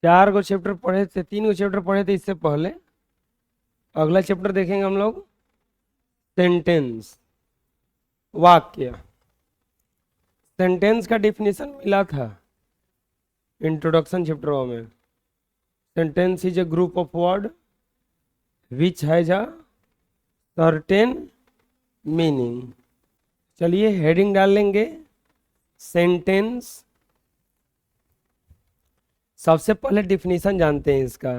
4 गो chapter पढ़े थे, 3 गो chapter पढ़े थे इससे पहले। अगला चैप्टर देखेंगे हम लोग, सेंटेंस, वाक्य। सेंटेंस का डिफिनीशन मिला था इंट्रोडक्शन चैप्टर में। Sentence is a group of word which has a certain meaning. चलिए हेडिंग डाल लेंगे, सेंटेंस। सबसे पहले डिफिनीशन जानते हैं इसका।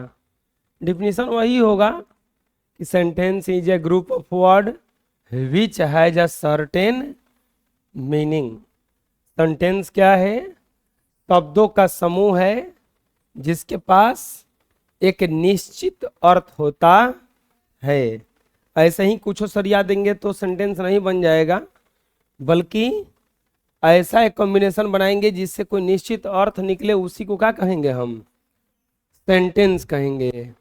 डिफिनीशन वही होगा कि sentence is a group of word which has a certain meaning. Sentence क्या है? शब्दों का समूह है जिसके पास एक निश्चित अर्थ होता है। ऐसे ही कुछ सरिया देंगे तो सेंटेंस नहीं बन जाएगा, बल्कि ऐसा एक कॉम्बिनेशन बनाएंगे जिससे कोई निश्चित अर्थ निकले, उसी को क्या कहेंगे हम? सेंटेंस कहेंगे।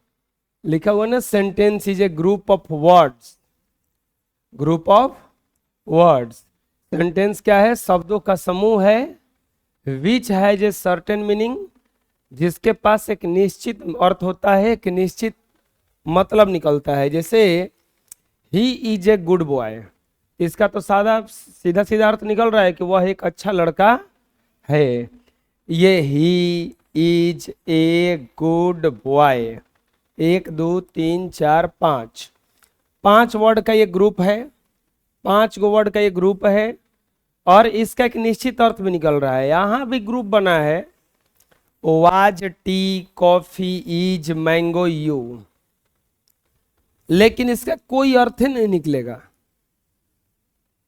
लिखा हुआ ना, sentence is a group of words. Group of words. Sentence क्या है? शब्दों का समूह है which has a certain meaning, जिसके पास एक निश्चित अर्थ होता है, एक निश्चित मतलब निकलता है। जैसे he is a good boy, इसका तो सादा सीधा सीधा अर्थ निकल रहा है कि वह एक अच्छा लड़का है। ये he is a good boy, 1 2 3 4 5, 5 word का ये ग्रुप है, 5 गो वर्ड का ये ग्रुप है, और इसका एक निश्चित अर्थ भी निकल रहा है। यहां भी ग्रुप बना है, was, T, coffee, is, mango, you, लेकिन इसका कोई अर्थ ही नहीं निकलेगा।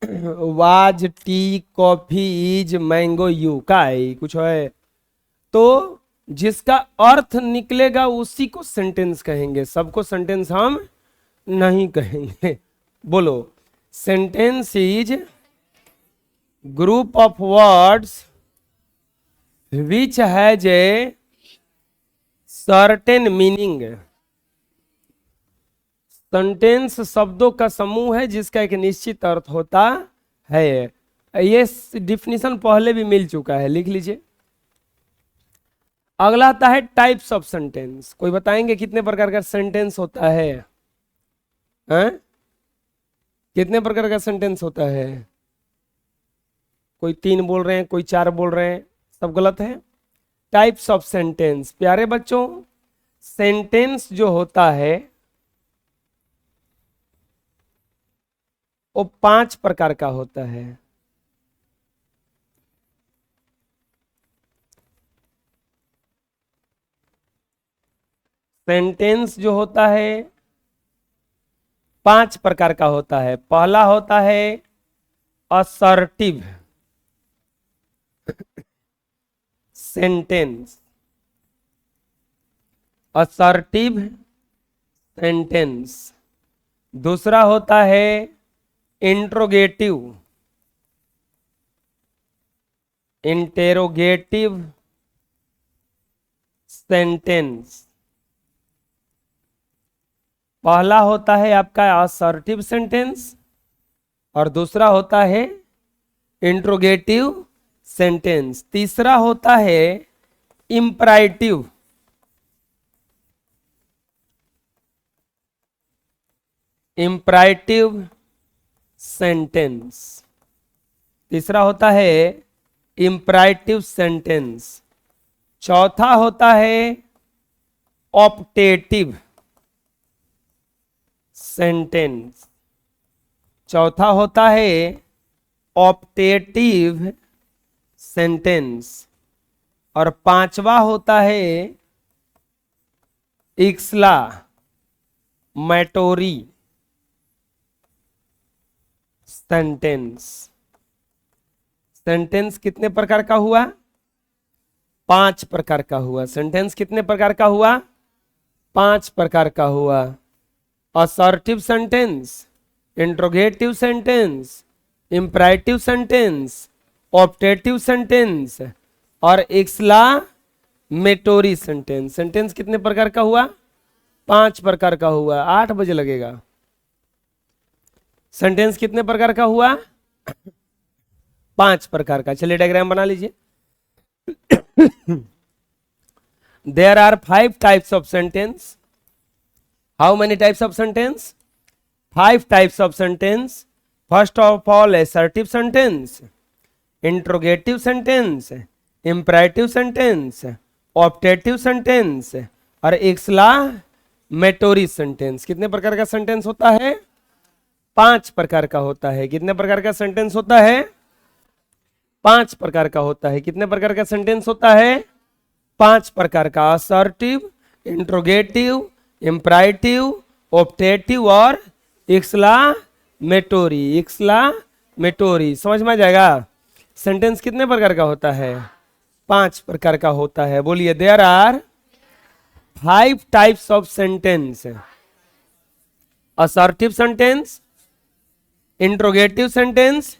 Was, T, coffee, is, mango, you का है कुछ है, तो जिसका अर्थ निकलेगा उसी को सेंटेंस कहेंगे। सबको सेंटेंस हम नहीं कहेंगे। बोलो, sentence is group of words which has a certain meaning. Sentence शब्दों का समूह है जिसका एक निश्चित अर्थ होता है। ये डिफिनीशन पहले भी मिल चुका है, लिख लीजिए। अगला आता है टाइप्स ऑफ सेंटेंस। कोई बताएंगे कितने प्रकार का सेंटेंस होता है? हैं? कितने प्रकार का सेंटेंस होता है? कोई 3 बोल रहे हैं, कोई 4 बोल रहे हैं, सब गलत है। टाइप्स ऑफ सेंटेंस, प्यारे बच्चों, सेंटेंस जो होता है वो 5 प्रकार का होता है। सेंटेंस जो होता है 5 प्रकार का होता है। पहला होता है असर्टिव सेंटेंस। Assertive sentence. दूसरा होता है इंट्रोगेटिव, इंटेरोगेटिव सेंटेंस। पहला होता है आपका असर्टिव सेंटेंस और दूसरा होता है इंट्रोगेटिव सेंटेंस। तीसरा होता है इंपराइटिव, इंपराइटिव सेंटेंस। तीसरा होता है इंपराइटिव सेंटेंस। चौथा होता है ऑप्टेटिव सेंटेंस। चौथा होता है ऑप्टेटिव सेंटेंस। और पांचवा होता है एक्सक्लामेटोरी सेंटेंस। सेंटेंस कितने प्रकार का हुआ? 5 प्रकार का हुआ। सेंटेंस कितने प्रकार का हुआ? 5 प्रकार का हुआ। Assertive sentence, interrogative sentence, imperative sentence, optative sentence और एक्सक्लामेटोरी सेंटेंस। सेंटेंस कितने प्रकार का हुआ? 5 प्रकार का हुआ। 8 बजे लगेगा। सेंटेंस कितने प्रकार का हुआ? 5 प्रकार का। चलिए डायग्राम बना लीजिए। There are 5 types of sentence. How many types of sentence? 5 types of sentence. First of all assertive sentence, interrogative sentence, imperative sentence, optative sentence और एक्सक्लामेटोरी सेंटेंस. कितने प्रकार का सेंटेंस होता है? 5 प्रकार का होता है. कितने प्रकार का सेंटेंस होता है? 5 प्रकार का होता है. कितने प्रकार का सेंटेंस होता है? 5 प्रकार का. असर्टिव, इंट्रोगेटिव, इंपरेटिव, ऑप्टेटिव और एक्सक्लामेटोरी. एक्सक्लामेटोरी समझ में आ जाएगा. सेंटेंस कितने प्रकार का होता है? 5 प्रकार का होता है. बोलिए. There are 5 types of sentence. Assertive sentence, interrogative sentence,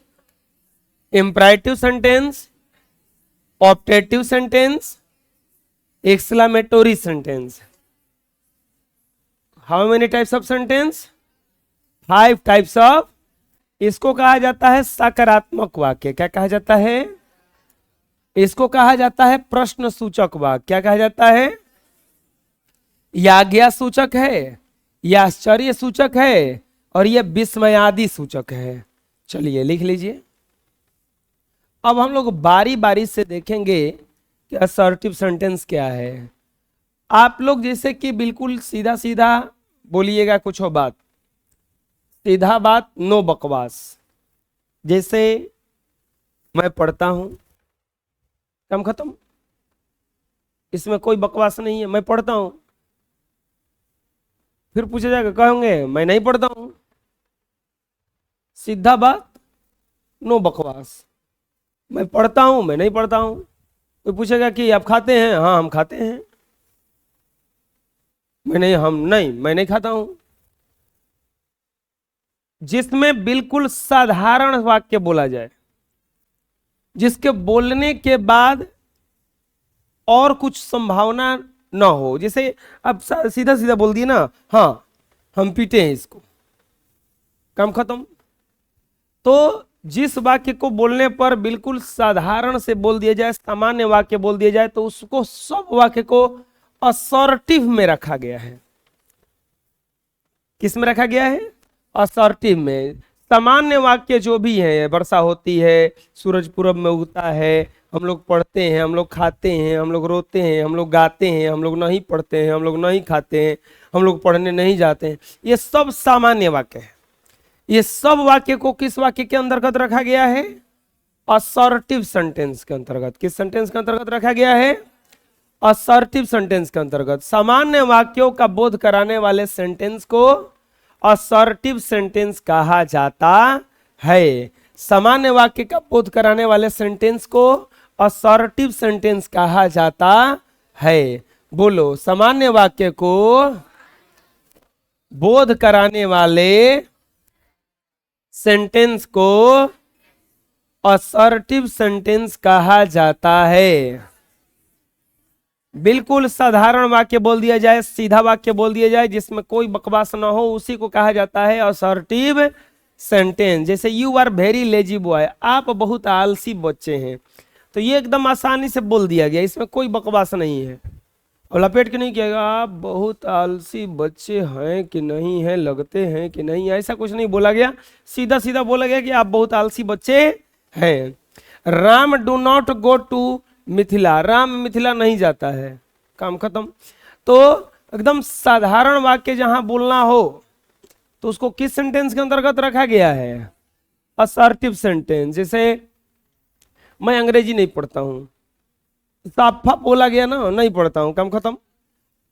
imperative sentence, optative sentence, exclamatory sentence. How many types of sentence? 5 types of. इसको कहा जाता है सकारात्मक वाक्य. क्या कहा जाता है? इसको कहा जाता है प्रश्न सूचक वाक्य. क्या कहा जाता है? यह आज्ञा सूचक है, यह आश्चर्य सूचक है और यह विस्मयादि सूचक है. चलिए लिख लीजिए. अब हम लोग बारी बारी से देखेंगे कि असर्टिव सेंटेंस क्या है. आप लोग जैसे कि बिल्कुल सीधा सीधा बोलिएगा कुछ हो बात, सीधा बात, नो बकवास. जैसे मैं पढ़ता हूं, काम खत्म. इसमें कोई बकवास नहीं है. मैं पढ़ता हूं, फिर पूछा जाएगा, कहोगे मैं नहीं पढ़ता हूं. सीधा बात, नो बकवास. मैं पढ़ता हूं, मैं नहीं पढ़ता हूं. कोई पूछेगा कि आप खाते हैं? हाँ हम खाते हैं. मैं नहीं खाता हूं. जिसमें बिल्कुल साधारण वाक्य बोला जाए, जिसके बोलने के बाद और कुछ संभावना ना हो. जैसे अब सीधा सीधा बोल दिए ना, हाँ हम पीटे हैं इसको, काम खत्म. तो जिस वाक्य को बोलने पर बिल्कुल साधारण से बोल दिया जाए, सामान्य वाक्य बोल दिया जाए, तो उसको सब वाक्य को असर्टिव में रखा गया है. किस में रखा गया है? असर्टिव में. सामान्य वाक्य जो भी है, वर्षा होती है, सूरज पूरब में उगता है, हम लोग पढ़ते हैं, हम लोग खाते हैं, हम लोग रोते हैं, हम लोग गाते हैं, हम लोग नहीं पढ़ते हैं, हम लोग नहीं खाते हैं, हम लोग पढ़ने नहीं जाते हैं, ये सब सामान्य वाक्य है. ये सब वाक्य को किस वाक्य के अंतर्गत रखा गया है? असर्टिव सेंटेंस के अंतर्गत. किस सेंटेंस के अंतर्गत रखा गया है? असर्टिव सेंटेंस के अंतर्गत. सामान्य वाक्यों का बोध कराने वाले सेंटेंस को असर्टिव सेंटेंस कहा जाता है. सामान्य वाक्य का बोध कराने वाले सेंटेंस को असर्टिव सेंटेंस कहा जाता है. बोलो. सामान्य वाक्य को बोध कराने वाले सेंटेंस को असर्टिव सेंटेंस कहा जाता है. बिल्कुल साधारण वाक्य बोल दिया जाए, सीधा वाक्य बोल दिया जाए, जिसमें कोई बकवास ना हो, उसी को कहा जाता है असर्टिव सेंटेंस. जैसे you are very lazy boy, आप बहुत आलसी बच्चे हैं, तो ये एकदम आसानी से बोल दिया गया, इसमें कोई बकवास नहीं है. और लपेट के नहीं किया, आप बहुत आलसी बच्चे हैं कि नहीं है, लगते हैं कि नहीं, ऐसा कुछ नहीं बोला गया. सीधा सीधा बोला गया कि आप बहुत आलसी बच्चे हैं. Ram do not go to Mithila, Ram Mithila नहीं जाता है, काम खत्म. तो एकदम साधारण वाक्य जहां बोलना हो तो उसको किस सेंटेंस के अंतर्गत रखा गया है? Assertive sentence. जैसे मैं अंग्रेजी नहीं पढ़ता हूं, साफा बोला गया ना, नहीं पढ़ता हूं, काम खत्म.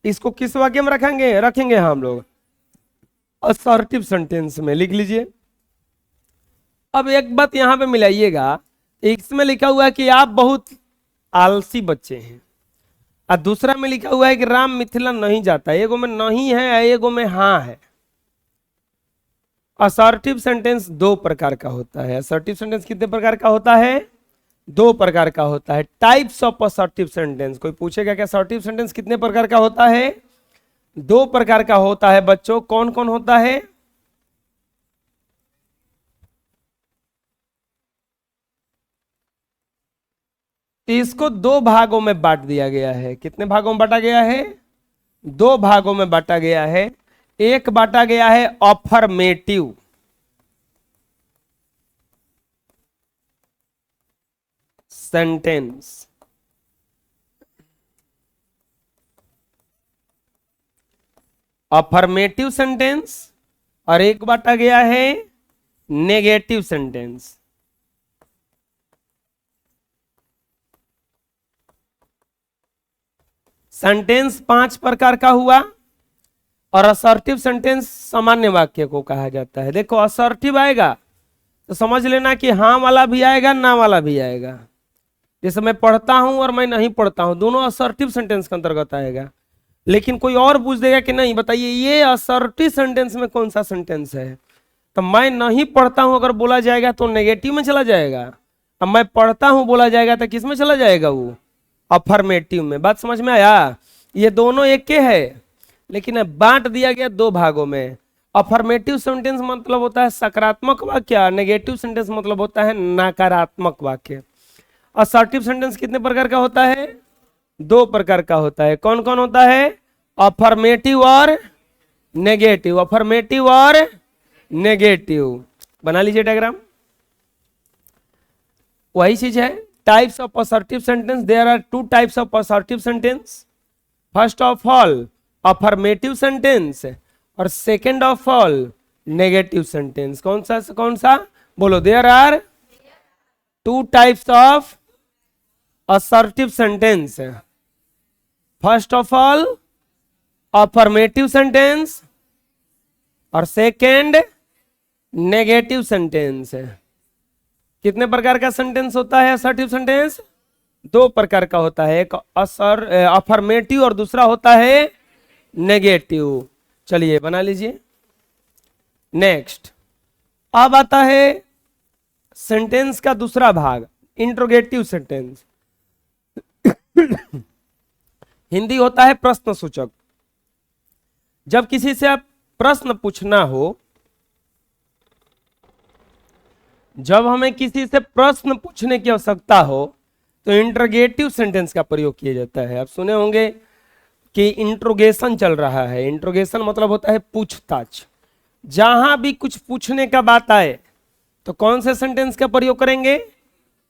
इसको किस वाक्य में रखेंगे हम लोग? असर्टिव सेंटेंस में. लिख लीजिए. अब एक बात यहां पे मिलाइएगा, इसमें लिखा हुआ है कि आप बहुत आलसी बच्चे हैं, और दूसरा में लिखा हुआ है कि राम मिथिला नहीं जाता. एगो में नहीं है, एगो में हाँ है. असर्टिव सेंटेंस 2 प्रकार का होता है. असर्टिव सेंटेंस कितने प्रकार का होता है? 2 प्रकार का होता है. Types of assertive sentence. कोई पूछेगा कि असर्टिव सेंटेंस कितने प्रकार का होता है? 2 प्रकार का होता है बच्चों. कौन कौन होता है? तो इसको दो भागों में बांट दिया गया है। कितने भागों में बांटा गया है? दो भागों में बांटा गया है। एक बांटा गया है अफर्मेटिव, सेंटेंस, अफर्मेटिव सेंटेंस, और एक बांटा गया है नेगेटिव सेंटेंस। सेंटेंस 5 प्रकार का हुआ, और असर्टिव सेंटेंस सामान्य वाक्य को कहा जाता है। देखो असर्टिव आएगा तो समझ लेना कि हाँ वाला भी आएगा, ना वाला भी आएगा। जैसे मैं पढ़ता हूं और मैं नहीं पढ़ता हूं, दोनों असर्टिव सेंटेंस के अंतर्गत आएगा। लेकिन कोई और पूछ देगा कि नहीं बताइए ये असर्टिव सेंटेंस में कौन सा सेंटेंस है, तो मैं नहीं पढ़ता हूं अगर बोला जाएगा तो नेगेटिव में चला जाएगा। अब मैं पढ़ता हूं बोला जाएगा तो किस में चला जाएगा? वो अफर्मेटिव में। बात समझ में आया? ये दोनों एक के है, लेकिन अब बांट दिया गया दो भागों में। अफर्मेटिव सेंटेंस मतलब होता है सकारात्मक वाक्य, नेगेटिव सेंटेंस मतलब होता है नकारात्मक वाक्य। असर्टिव सेंटेंस कितने प्रकार का होता है? दो प्रकार का होता है। कौन कौन होता है? अफर्मेटिव और नेगेटिव। अफर्मेटिव और नेगेटिव। बना लीजिए डायग्राम। वही चीज है। Types of assertive sentence, there are two types of assertive sentence. First of all affirmative sentence, और second of all negative sentence. कौन सा बोलो? There are two types of assertive sentence. First of all affirmative sentence, और second negative sentence. कितने प्रकार का sentence होता है असर्टिव सेंटेंस? दो प्रकार का होता है, एक अफर्मेटिव और दूसरा होता है नेगेटिव। चलिए बना लीजिए। नेक्स्ट अब आता है सेंटेंस का दूसरा भाग, इंट्रोगेटिव सेंटेंस। हिंदी होता है प्रश्न सूचक। जब किसी से आप प्रश्न पूछना हो, जब हमें किसी से प्रश्न पूछने की आवश्यकता हो तो इंट्रोगेटिव सेंटेंस का प्रयोग किया जाता है। आप सुने होंगे कि इंट्रोगेशन चल रहा है। इंट्रोगेशन मतलब होता है पूछताछ। जहां भी कुछ पूछने का बात आए तो कौन से सेंटेंस का प्रयोग करेंगे?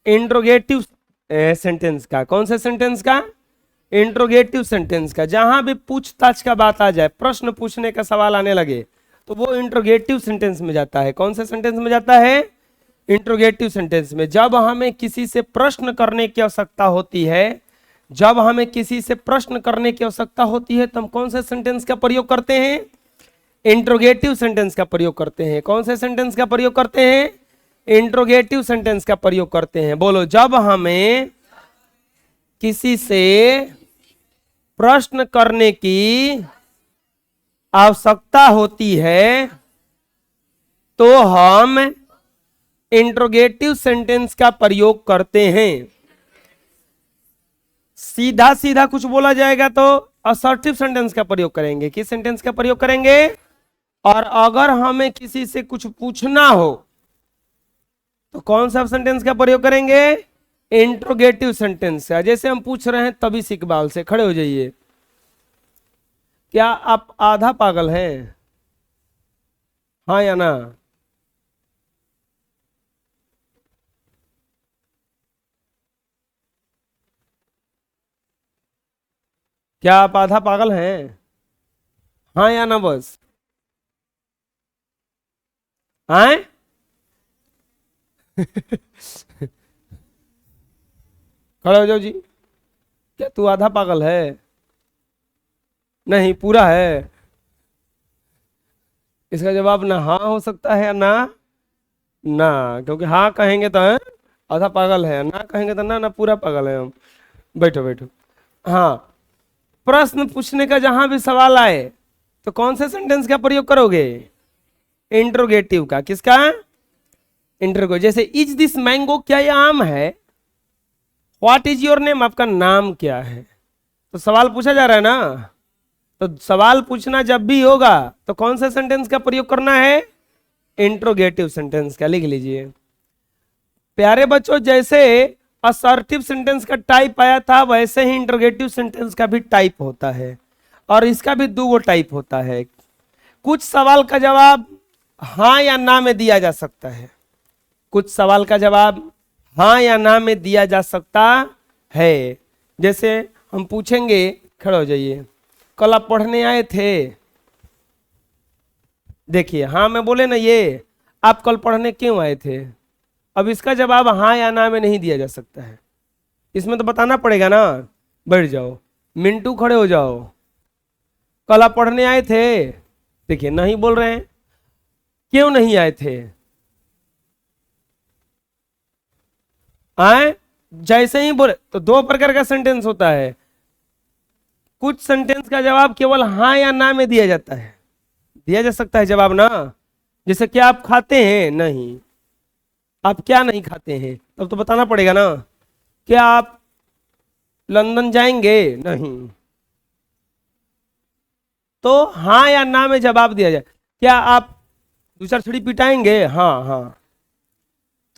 इंट्रोगेटिव सेंटेंस का। कौन से सेंटेंस का? इंट्रोगेटिव सेंटेंस का। जहां भी पूछताछ का बात आ जाए, प्रश्न पूछने का सवाल आने लगे, तो वो इंट्रोगेटिव सेंटेंस में जाता है। कौन से सेंटेंस में जाता है? इंट्रोगेटिव सेंटेंस में। जब हमें किसी से प्रश्न करने की आवश्यकता होती है, जब हमें किसी से प्रश्न करने की आवश्यकता होती है तो हम कौन से सेंटेंस का प्रयोग करते हैं? इंट्रोगेटिव सेंटेंस का प्रयोग करते हैं। कौन से सेंटेंस का प्रयोग करते हैं? इंट्रोगेटिव सेंटेंस का प्रयोग करते हैं। बोलो, जब हमें किसी से प्रश्न करने की आवश्यकता होती है तो हम इंट्रोगेटिव सेंटेंस का प्रयोग करते हैं। सीधा सीधा कुछ बोला जाएगा तो असर्टिव सेंटेंस का प्रयोग करेंगे। किस सेंटेंस का प्रयोग करेंगे? और अगर हमें किसी से कुछ पूछना हो तो कौन सा सेंटेंस का प्रयोग करेंगे? इंट्रोगेटिव सेंटेंस का। जैसे हम पूछ रहे हैं तभी इकबाल से, खड़े हो जाइए, क्या आप आधा पागल हैं? हाँ या ना? क्या आप आधा पागल हैं? हाँ या ना? बस आए खड़े हो जाओ जी। क्या तू आधा पागल है? नहीं, पूरा है। इसका जवाब ना हाँ हो सकता है ना ना, क्योंकि हाँ कहेंगे तो है आधा पागल है, ना कहेंगे तो ना पूरा पागल है हम। बैठो बैठो। हाँ, प्रश्न पूछने का जहां भी सवाल आए तो कौन से सेंटेंस का प्रयोग करोगे? इंट्रोगेटिव का। किसका? इंट्रोगेटिव। जैसे इज दिस मैंगो, क्या यह आम है? व्हाट इज योर नेम, आपका नाम क्या है? तो सवाल पूछा जा रहा है ना। तो सवाल पूछना जब भी होगा तो कौन से सेंटेंस का प्रयोग करना है? इंट्रोगेटिव सेंटेंस का। लिख लीजिए प्यारे बच्चों, जैसे असर्टिव सेंटेंस का टाइप आया था, वैसे ही इंटरोगेटिव सेंटेंस का भी टाइप होता है, और इसका भी दो टाइप होता है। कुछ सवाल का जवाब हाँ या ना में दिया जा सकता है, कुछ सवाल का जवाब हाँ या ना में दिया जा सकता है। जैसे हम पूछेंगे, खड़े हो जाइए, कल आप पढ़ने आए थे? देखिए हाँ मैं बोले ना, ये आप कल पढ़ने क्यों आए थे? अब इसका जवाब हाँ या ना में नहीं दिया जा सकता है, इसमें तो बताना पड़ेगा ना। बैठ जाओ, मिंटू खड़े हो जाओ, कल आप पढ़ने आए थे? देखिए नहीं बोल रहे हैं, क्यों नहीं आए थे? आए जैसे ही बोले तो दो प्रकार का सेंटेंस होता है। कुछ सेंटेंस का जवाब केवल हाँ या ना में दिया जाता है, दिया जा सकता है जवाब ना। जैसे क्या आप खाते हैं? नहीं। आप क्या नहीं खाते हैं? तब तो बताना पड़ेगा ना। क्या आप लंदन जाएंगे? नहीं। तो हाँ या ना में जवाब दिया जाए। क्या आप दूसरा छड़ी पिटाएंगे? हाँ हाँ।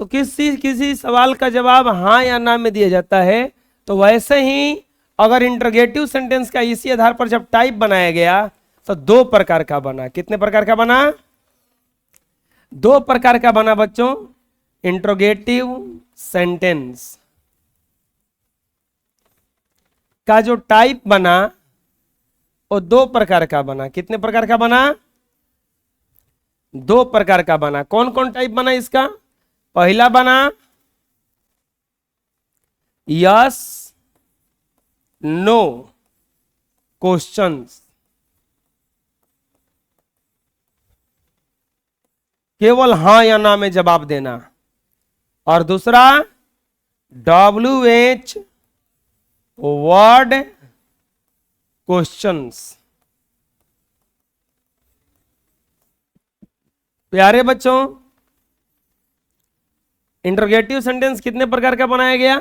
तो किसी किसी सवाल का जवाब हाँ या ना में दिया जाता है। तो वैसे ही अगर इंटरोगेटिव सेंटेंस का इसी आधार पर जब टाइप बनाया गया तो दो प्रकार का बना। कितने प्रकार का बना? दो प्रकार का बना बच्चों। इंटरोगेटिव सेंटेंस का जो टाइप बना वो दो प्रकार का बना। कितने प्रकार का बना? दो प्रकार का बना। कौन कौन टाइप बना इसका? पहला बना यस नो क्वेश्चंस, केवल हाँ या ना में जवाब देना। और दूसरा WH वर्ड क्वेश्चंस। प्यारे बच्चों, इंटरोगेटिव सेंटेंस कितने प्रकार का बनाया गया?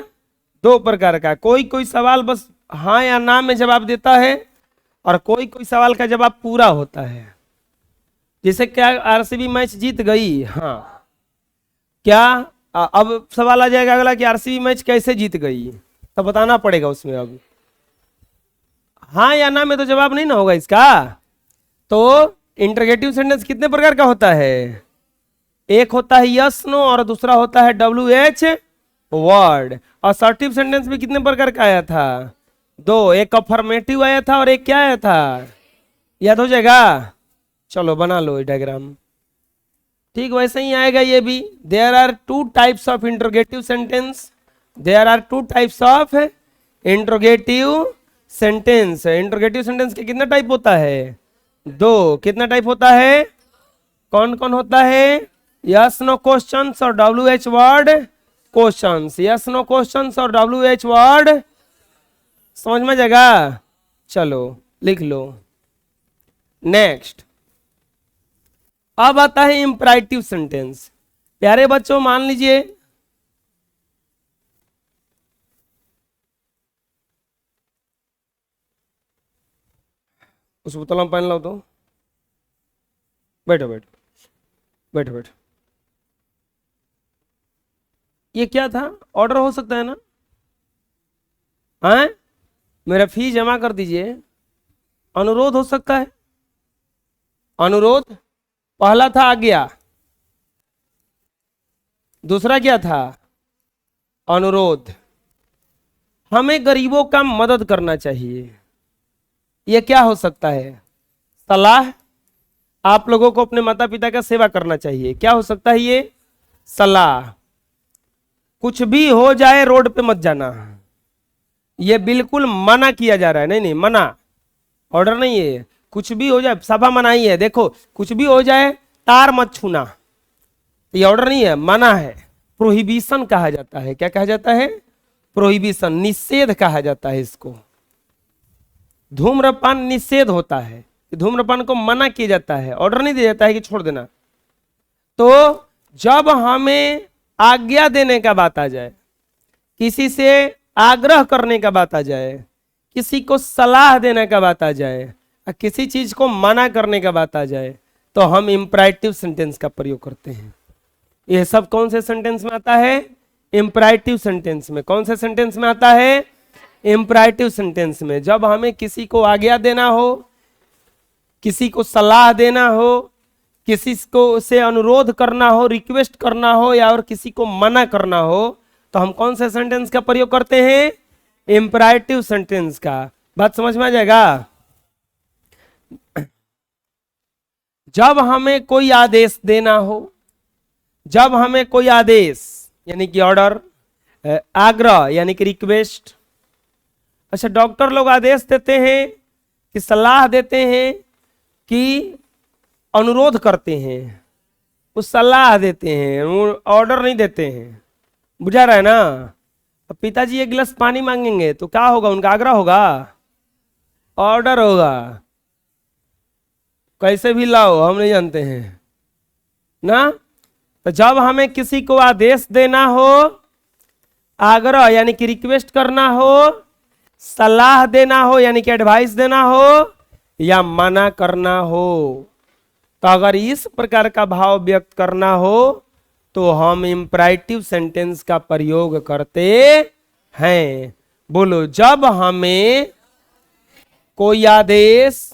दो प्रकार का। कोई कोई सवाल बस हाँ या ना में जवाब देता है, और कोई कोई सवाल का जवाब पूरा होता है। जैसे क्या आरसीबी मैच जीत गई? हाँ। क्या अब सवाल आ जाएगा अगला कि आरसीबी मैच कैसे जीत गई, तो बताना पड़ेगा उसमें। अब हाँ या ना में तो जवाब नहीं ना होगा इसका। तो इंटरोगेटिव सेंटेंस कितने प्रकार का होता है? एक होता है यस नो और दूसरा होता है WH वर्ड। असर्टिव सेंटेंस में कितने प्रकार का आया था? दो। एक अफर्मेटिव आया था और एक क्या आया था? याद हो जाएगा? चलो बना लो ये डायग्राम। ठीक वैसे ही आएगा ये भी। There are two types of interrogative sentence. There are two types of interrogative sentence. Interrogative sentence के कितना टाइप होता है? दो। कितना टाइप होता है? कौन कौन होता है? यस नो क्वेश्चंस और WH word questions. Yes no questions और WH वर्ड, समझ में जाएगा? चलो लिख लो। नेक्स्ट अब आता है इंपराइटिव सेंटेंस। प्यारे बच्चों मान लीजिए उस बोतल में पहन लो तो। बैठो बैठो बैठो बैठो। ये क्या था? ऑर्डर हो सकता है ना? हैं? मेरा फी जमा कर दीजिए। अनुरोध हो सकता है। अनुरोध पहला था आज्ञा, दूसरा क्या था? अनुरोध। हमें गरीबों का मदद करना चाहिए। यह क्या हो सकता है? सलाह। आप लोगों को अपने माता पिता का सेवा करना चाहिए। क्या हो सकता है ये? सलाह। कुछ भी हो जाए रोड पे मत जाना, ये बिल्कुल मना किया जा रहा है। नहीं नहीं मना, ऑर्डर नहीं है। कुछ भी हो जाए, सभा मनाई है, देखो कुछ भी हो जाए तार मत छूना, ये ऑर्डर नहीं है, मना है। प्रोहिबिशन कहा जाता है। क्या कहा जाता है? प्रोहिबिशन, निषेध कहा जाता है इसको। धूम्रपान निषेध होता है, धूम्रपान को मना किया जाता है, ऑर्डर नहीं दिया जाता है कि छोड़ देना। तो जब हमें आज्ञा देने का बात आ जाए, किसी से आग्रह करने का बात आ जाए, किसी को सलाह देने का बात आ जाए, किसी चीज को मना करने का बात आ जाए, तो हम इंपराइटिव सेंटेंस का प्रयोग करते हैं। यह सब कौन से सेंटेंस में आता है? इंपरेटिव सेंटेंस में। कौन से सेंटेंस में आता है? इंपरेटिव सेंटेंस में। जब हमें किसी को आज्ञा देना हो, किसी को सलाह देना हो, किसी को से अनुरोध करना हो, रिक्वेस्ट करना हो, या और किसी को मना करना हो, तो हम कौन से सेंटेंस का प्रयोग करते हैं? इंपरेटिव सेंटेंस का। बात समझ में आ जाएगा? जब हमें कोई आदेश देना हो, जब हमें कोई आदेश यानी कि ऑर्डर, आग्रह यानी कि रिक्वेस्ट। अच्छा, डॉक्टर लोग आदेश देते हैं कि सलाह देते हैं कि अनुरोध करते हैं, वो सलाह देते हैं, वो ऑर्डर नहीं देते हैं। बुझा रहा है ना? अब पिताजी एक गिलास पानी मांगेंगे तो क्या होगा? उनका आग्रह होगा, ऑर्डर होगा। कैसे भी लाओ, हम नहीं जानते हैं ना। तो जब हमें किसी को आदेश देना हो, आग्रह यानी कि रिक्वेस्ट करना हो, सलाह देना हो यानी कि एडवाइस देना हो, या मना करना हो, तो अगर इस प्रकार का भाव व्यक्त करना हो तो हम इंपरेटिव सेंटेंस का प्रयोग करते हैं। बोलो, जब हमें कोई आदेश,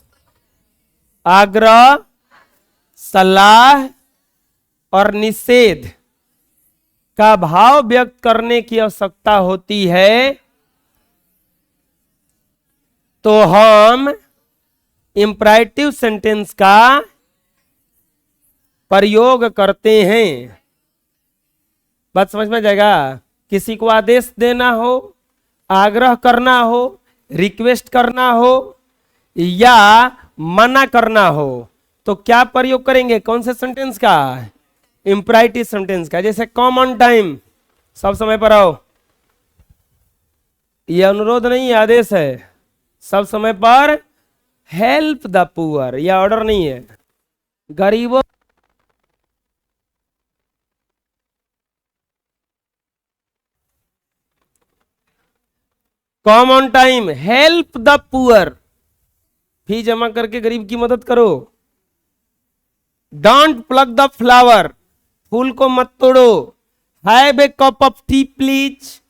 आग्रह, सलाह और निषेध का भाव व्यक्त करने की आवश्यकता होती है तो हम इंपरेटिव सेंटेंस का प्रयोग करते हैं। बात समझ में जाएगा? किसी को आदेश देना हो, आग्रह करना हो, रिक्वेस्ट करना हो या मना करना हो, तो क्या प्रयोग करेंगे? कौन से सेंटेंस का? इंपरेटिव सेंटेंस का। जैसे कम ऑन टाइम, सब समय पर आओ, यह अनुरोध नहीं, आदेश है। सब समय पर हेल्प द पुअर, यह ऑर्डर नहीं है। गरीबों, come on time, help the poor, fee जमा करके गरीब की मदद करो। डोंट प्लग द फ्लावर, फूल को मत तोड़ो। Have a cup of tea please,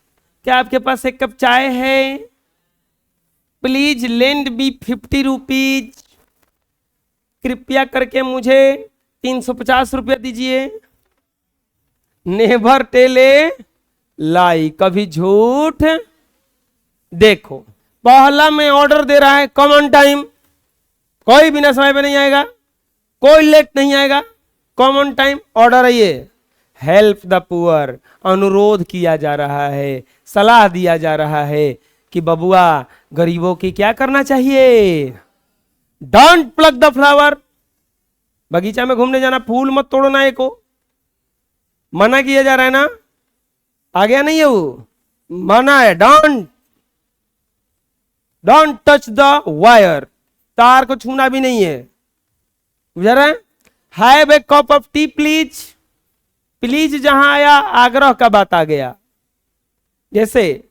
क्या आपके पास एक कप चाय है? प्लीज लेंड मी 50 रुपीज, कृपया करके मुझे 350 रुपया दीजिए। नेवर टेल ए लाई, कभी झूठ। देखो, पहला में ऑर्डर दे रहा है कम ऑन टाइम, कोई बिना समय पे नहीं आएगा, कोई लेट नहीं आएगा। कॉमन टाइम ऑर्डर है ये। हेल्प द पुअर, अनुरोध किया जा रहा है, सलाह दिया जा रहा है कि बबुआ गरीबों की क्या करना चाहिए? डोंट प्लग द फ्लावर, बगीचा में घूमने जाना, फूल मत तोड़ना, एक को मना किया जा रहा है ना। आ गया नहीं है वो, मना है। डोंट टच द वायर, तार को छूना भी नहीं है। बुझा रहा है? Have a cup of tea please, please जहां आया आग्रह का बात आ गया। जैसे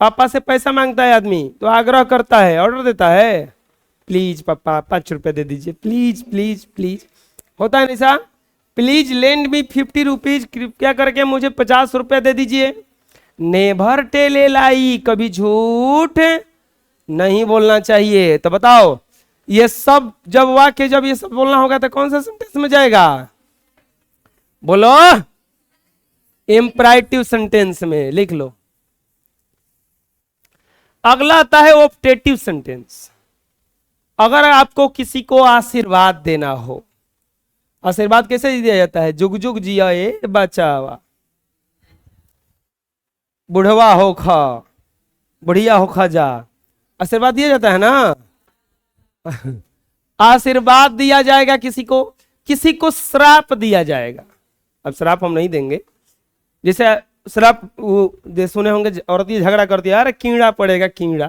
पापा से पैसा मांगता है आदमी तो आग्रह करता है, ऑर्डर देता है, प्लीज पापा 5 रुपए दे दीजिए, प्लीज प्लीज प्लीज। होता है ऐसा? प्लीज लेंड मी 50 रुपीज, कृपया करके मुझे 50 रुपए दे दीजिए। नेवर टेल ए लाई, कभी झूठ नहीं बोलना चाहिए। तो बताओ, ये सब जब वाक्य, जब ये सब बोलना होगा तो कौन सा सेंटेंस में जाएगा? बोलो, इंपरेटिव सेंटेंस में। लिख लो। अगला आता है ऑप्टेटिव सेंटेंस। अगर आपको किसी को आशीर्वाद देना हो, आशीर्वाद कैसे दिया जाता है? जुग जुग जिया ए बचावा, बुढ़वा हो खा, बुढ़िया हो खा जा, आशीर्वाद दिया जाता है ना। आशीर्वाद दिया जाएगा किसी को, किसी को श्राप दिया जाएगा। अब श्राप हम नहीं देंगे। जैसे श्राप वो सुने होंगे, औरत ये झगड़ा करती है, अरे कीड़ा पड़ेगा, कीड़ा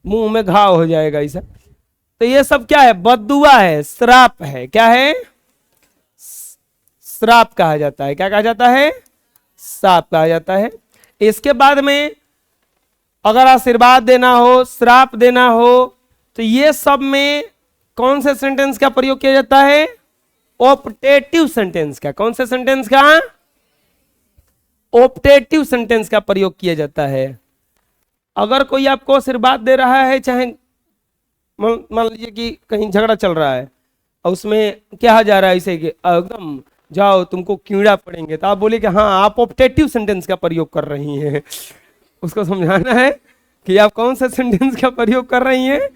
मुंह में घाव हो जाएगा, ऐसा। तो ये सब क्या है? बद्दुआ है, श्राप है। क्या है? श्राप कहा जाता है। क्या कहा जाता है? श्राप कहा जाता है। इसके बाद में अगर आशीर्वाद देना हो, श्राप देना हो, तो ये सब में कौन से सेंटेंस का प्रयोग किया जाता है? ऑप्टेटिव सेंटेंस का, कौन से सेंटेंस का? ऑप्टेटिव सेंटेंस का प्रयोग किया जाता है। अगर कोई आपको आशीर्वाद दे रहा है, चाहे मान लीजिए कि कहीं झगड़ा चल रहा है और उसमें क्या जा रहा है ऐसे कि एकदम जाओ तुमको कीड़ा पड़ेंगे, तो आप बोले कि हाँ आप ऑप्टेटिव सेंटेंस का प्रयोग कर रही हैं। उसको समझाना है कि आप कौन सा सेंटेंस का प्रयोग कर रही हैं,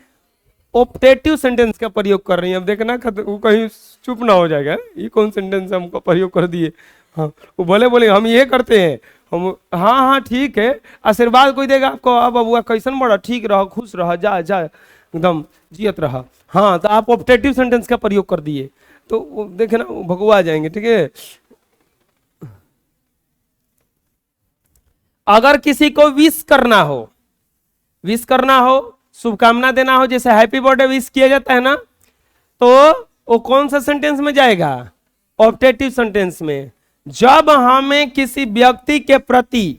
ऑप्टेटिव सेंटेंस का प्रयोग कर रही हैं। अब देखना वो कहीं चुप ना हो जाएगा, ये कौन सेंटेंस हमको प्रयोग कर दिए। हाँ वो बोले हम ये करते हैं, हम हाँ हाँ ठीक है, आशीर्वाद कोई देगा आपको, अब बबुआ कैसन बड़ा, ठीक रहो, खुश रहो, जा जा एकदम जियत रहा, हाँ तो आप ऑप्टेटिव सेंटेंस का प्रयोग कर दिए, तो देखे ना भगवा जाएंगे। ठीक है, अगर किसी को विश करना हो, विश करना हो, शुभकामना देना हो, जैसे हैप्पी बर्थडे विश किया जाता है ना, तो वो कौन सा सेंटेंस में जाएगा? ऑप्टेटिव सेंटेंस में। जब हमें किसी व्यक्ति के प्रति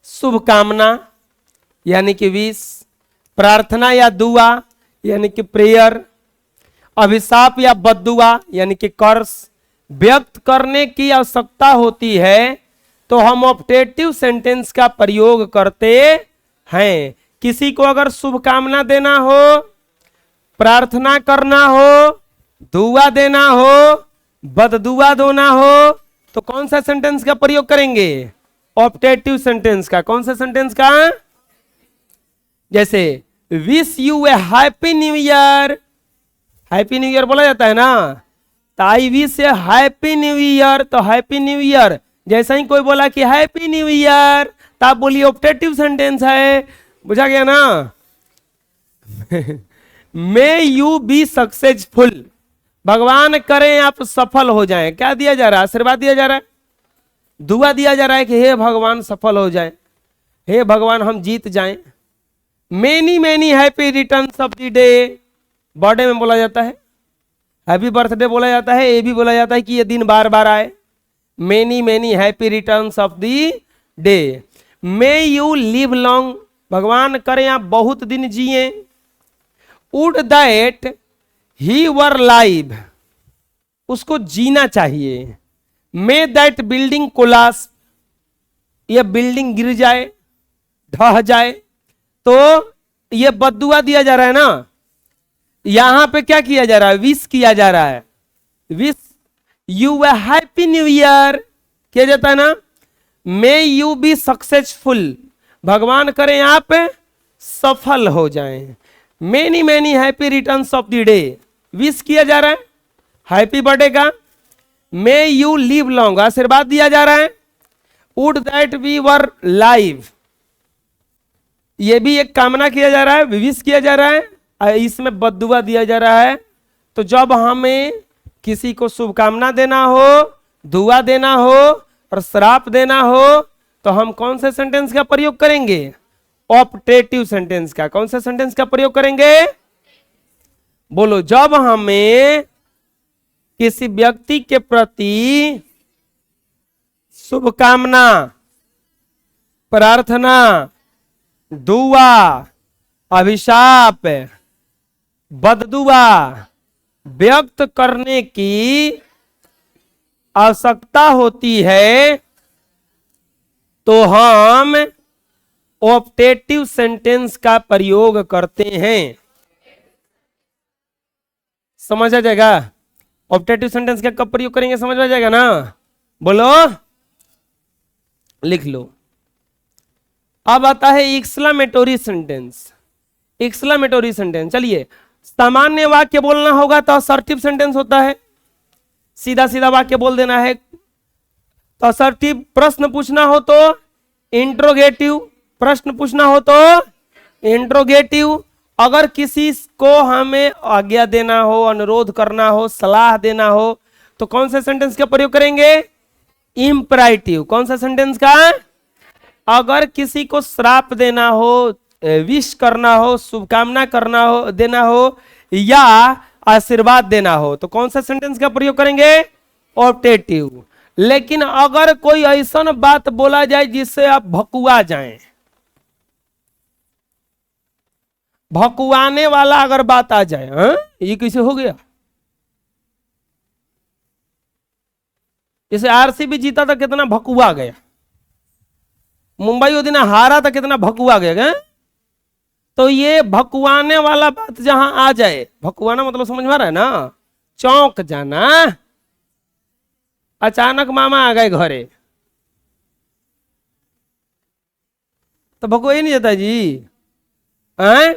शुभकामना यानी कि विश, प्रार्थना या दुआ यानी कि प्रेयर, अभिशाप या बद्दुआ यानी कि कर्स व्यक्त करने की आवश्यकता होती है, तो हम ऑप्टेटिव सेंटेंस का प्रयोग करते हैं। किसी को अगर शुभकामना देना हो, प्रार्थना करना हो, दुआ देना हो, बददुआ देना हो, तो कौन सा सेंटेंस का प्रयोग करेंगे? ऑप्टेटिव सेंटेंस का। कौन सा सेंटेंस का? जैसे wish U A happy new year, happy new year बोला जाता है ना, तो I wish A happy new year, तो हैप्पी न्यू ईयर। जैसा ही कोई बोला कि हैप्पी न्यू ईयर, तो आप बोलिए ऑप्टेटिव सेंटेंस है, बुझा गया ना। मे यू बी सक्सेसफुल, भगवान करें आप सफल हो जाएं। क्या दिया जा रहा है? आशीर्वाद दिया जा रहा है, दुआ दिया जा रहा है कि हे भगवान सफल हो जाए, हे भगवान हम जीत जाएं। Many many happy returns of the day, birthday में बोला जाता है, हैप्पी बर्थडे बोला जाता है, ये भी बोला जाता है कि ये दिन बार बार आए। Many many happy returns of the day. May you live long, भगवान करें आप बहुत दिन जिए। Would that he were live, उसको जीना चाहिए। मे दैट बिल्डिंग कोलाप्स, यह बिल्डिंग गिर जाए, ढह जाए। तो ये बद्दुआ दिया जा रहा है ना, यहां पे क्या किया जा रहा है? विश किया जा रहा है, wish U A happy new year किया जाता है ना। मे यू बी सक्सेसफुल, भगवान करें आप सफल हो जाएं। Many many happy returns of the day, wish किया जा रहा है हैप्पी बर्थडे का। मे यू लिव लॉन्ग, आशीर्वाद दिया जा रहा है। Would that we were live, ये भी एक कामना किया जा रहा है, विश किया जा रहा है। इसमें बद्दुआ दिया जा रहा है। तो जब हमें किसी को शुभकामना देना हो, दुआ देना हो और श्राप देना हो, तो हम कौन से सेंटेंस का प्रयोग करेंगे? ऑप्टेटिव सेंटेंस का। कौन सा सेंटेंस का प्रयोग करेंगे? बोलो। जब हमें किसी व्यक्ति के प्रति शुभकामना, प्रार्थना, दुआ, अभिशाप, बददुआ व्यक्त करने की आवश्यकता होती है, तो हम ऑप्टेटिव सेंटेंस का प्रयोग करते हैं। समझ आ जाएगा? ऑप्टेटिव सेंटेंस का कब प्रयोग करेंगे समझ आ जाएगा ना? बोलो, लिख लो। अब आता है एक्सक्लेमेटोरी सेंटेंस। एक्सक्लेमेटोरी सेंटेंस, चलिए सामान्य वाक्य बोलना होगा तो असर्टिव सेंटेंस होता है, सीधा सीधा वाक्य बोल देना है। तो असर्टिव, प्रश्न पूछना हो तो इंट्रोगेटिव, प्रश्न पूछना हो तो इंट्रोगेटिव। अगर किसी को हमें आज्ञा देना हो, अनुरोध करना हो, सलाह देना हो, तो कौन सा सेंटेंस का प्रयोग करेंगे? इंपराइटिव। कौन सा सेंटेंस का? अगर किसी को श्राप देना हो, विश करना हो, शुभकामना करना हो, देना हो या आशीर्वाद देना हो, तो कौन सा सेंटेंस का प्रयोग करेंगे? ऑप्टेटिव। लेकिन अगर कोई ऐसा बात बोला जाए जिससे आप भकुआ जाएं, भकुआने वाला अगर बात आ जाए, ये कैसे हो गया, जैसे आरसीबी जीता था कितना भकुआ गया, मुंबई वो दिन हारा था कितना भकुआ गया। तो ये भकुआने वाला बात जहां आ जाए, भकुआना मतलब समझ में आ रहा है ना, चौंक जाना, अचानक मामा आ गए घरे, तो भकुआ ही नहीं जाता जी। हैं?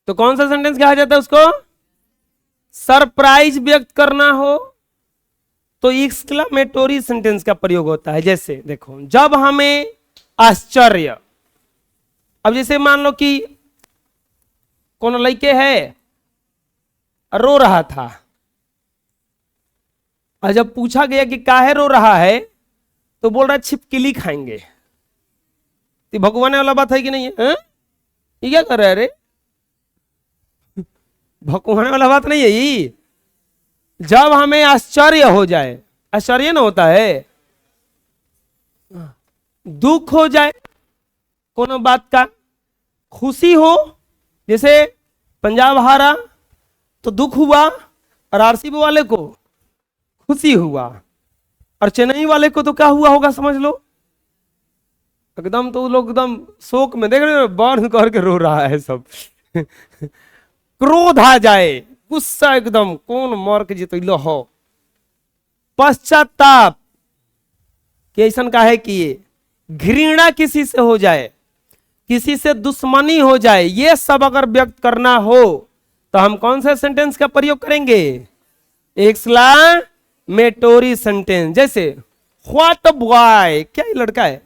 तो कौन सा सेंटेंस कहा जाता है उसको? सरप्राइज व्यक्त करना हो तो एक्सक्लेमेटोरी सेंटेंस का प्रयोग होता है। जैसे देखो, जब हमें आश्चर्य, अब जैसे मान लो कि कौन लड़के है रो रहा था, और जब पूछा गया कि काहे रो रहा है, तो बोल रहा है छिपकली खाएंगे। तो भगवान वाला बात है कि नहीं है? ये क्या कर रहा है रे? भगवान वाला बात नहीं है ये। जब हमें आश्चर्य हो जाए, आश्चर्य ना होता है, दुख हो जाए कोनो बात का, खुशी हो, जैसे पंजाब हारा तो दुख हुआ, और आरसीबी वाले को खुशी हुआ, और चेन्नई वाले को तो क्या हुआ होगा समझ लो, एकदम तो लोग एकदम शोक में, देख रहे हो बाढ़ करके रो रहा है सब। क्रोध आ जाए, गुस्सा एकदम, कौन मार के जीतो हो। पश्चाताप कि ऐसा का है कि ये घृणा किसी से हो जाए, किसी से दुश्मनी हो जाए, ये सब अगर व्यक्त करना हो तो हम कौन सा सेंटेंस का प्रयोग करेंगे? एक्सक्लेमेटोरी सेंटेंस। जैसे व्हाट बॉय, क्या ये लड़का है?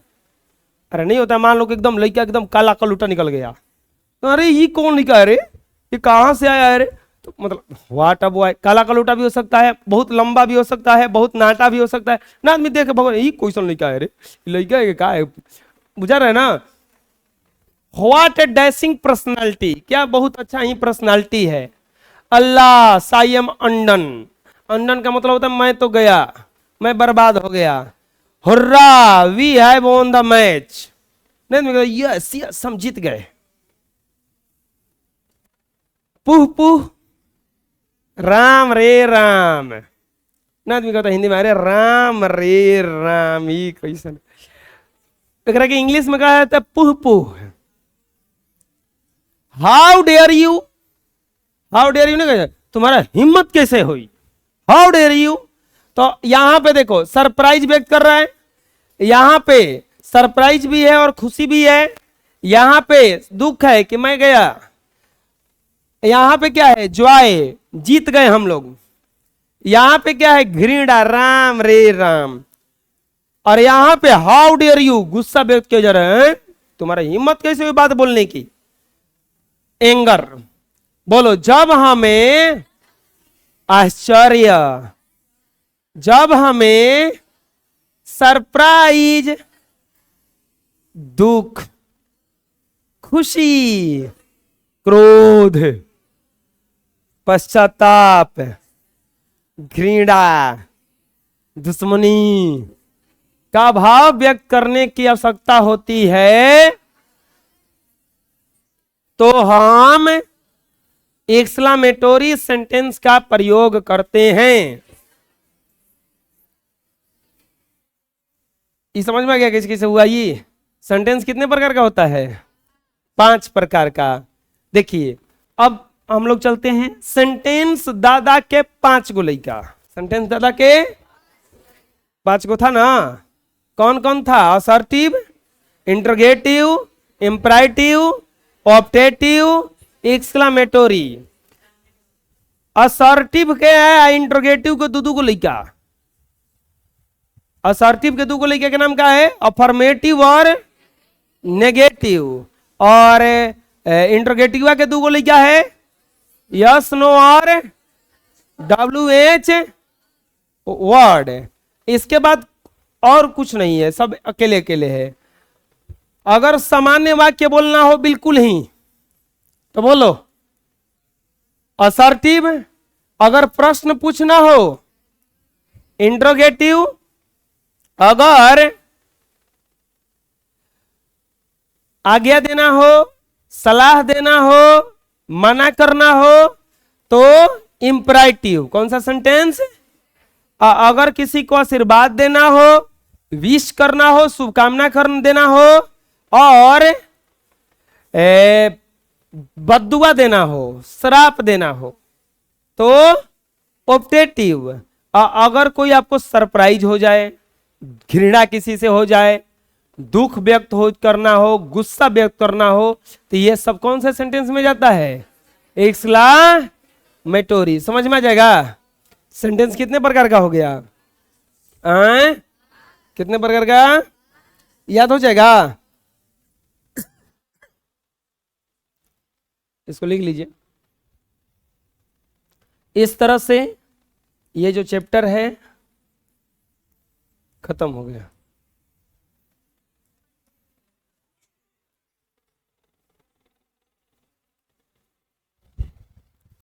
अरे नहीं होता, मान लो कि एकदम लड़का एकदम काला कलूटा निकल गया, तो अरे ये कौन निकला रे, ये कहां से आया है रे? तो मतलब व्हाट बॉय, काला कलूटा भी हो सकता है, बहुत लंबा भी हो सकता है, बहुत नाटा भी हो सकता है ना। आदमी देख भगवान ये क्वेश्चन लड़का है रे, लड़का है क्या है, बुझा रहे ना। व्हाट ए डैशिंग पर्सनालिटी, क्या बहुत अच्छा ही पर्सनालिटी है। अल्लाह सायम अंडन, अंडन का मतलब होता है मैं तो गया, मैं बर्बाद हो गया। Hurrah we have won the match, नहीं यस यस हम जीत गए। पुह पुह राम रे राम, ना आदमी कहता हिंदी में अरे राम रे राम, ही कैसे के इंग्लिश में कहा जाता है pooh pooh. How dare you, how dare you नहीं कहते, तुम्हारा हिम्मत कैसे हुई, हाउ डेयर यू। तो यहां पे देखो सरप्राइज व्यक्त कर रहा है, यहां पे सरप्राइज भी है और खुशी भी है, यहां पे दुख है कि मैं गया, यहां पे क्या है जॉय, जीत गए हम लोग, यहां पे क्या है घृणा, राम रे राम, और यहां पे हाउ डेयर यू गुस्सा व्यक्त किया जा रहा है, तुम्हारा हिम्मत कैसे हुई बात बोलने की। एंगर, बोलो जब हमें आश्चर्य, जब हमें सरप्राइज, दुख, खुशी, क्रोध, पश्चाताप, घृणा, दुश्मनी का भाव व्यक्त करने की आवश्यकता होती है, तो हम एक्सक्लेमेटोरी सेंटेंस का प्रयोग करते हैं। ये समझ में आ गया किस किस हुआ? ये सेंटेंस कितने प्रकार का होता है? 5 प्रकार का। देखिए अब हम लोग चलते हैं सेंटेंस दादा के 5 गो लइका, सेंटेंस दादा के 5 गो था ना, कौन कौन था? Assertive, interrogative, imperative, optative, exclamatory. Assertive के है, इंटरोगेटिव के दो को लइका, असर्टिव के 2 को लइका के नाम क्या है? अफर्मेटिव और नेगेटिव, और इंटरोगेटिव के 2 को लइका है यस नो और WH वर्ड। इसके बाद और कुछ नहीं है, सब अकेले अकेले है। अगर सामान्य वाक्य बोलना हो बिल्कुल ही तो बोलो असर्टिव, अगर प्रश्न पूछना हो इंट्रोगेटिव, अगर आज्ञा देना हो, सलाह देना हो, मना करना हो तो इंपराइटिव। कौन सा सेंटेंस? अगर किसी को आशीर्वाद देना हो, विश करना हो, शुभकामना कर देना हो और बद्दुआ देना हो, श्राप देना हो तो ऑप्टेटिव। अगर कोई आपको सरप्राइज हो जाए, घृणा किसी से हो जाए, दुख व्यक्त हो करना हो, गुस्सा व्यक्त करना हो तो ये सब कौन से सेंटेंस में जाता है? एक्सक्लामेटोरी। समझ में आ जाएगा? सेंटेंस कितने प्रकार का हो गया? कितने प्रकार का याद हो जाएगा? इसको लिख लीजिए। इस तरह से ये जो चैप्टर है खत्म हो गया।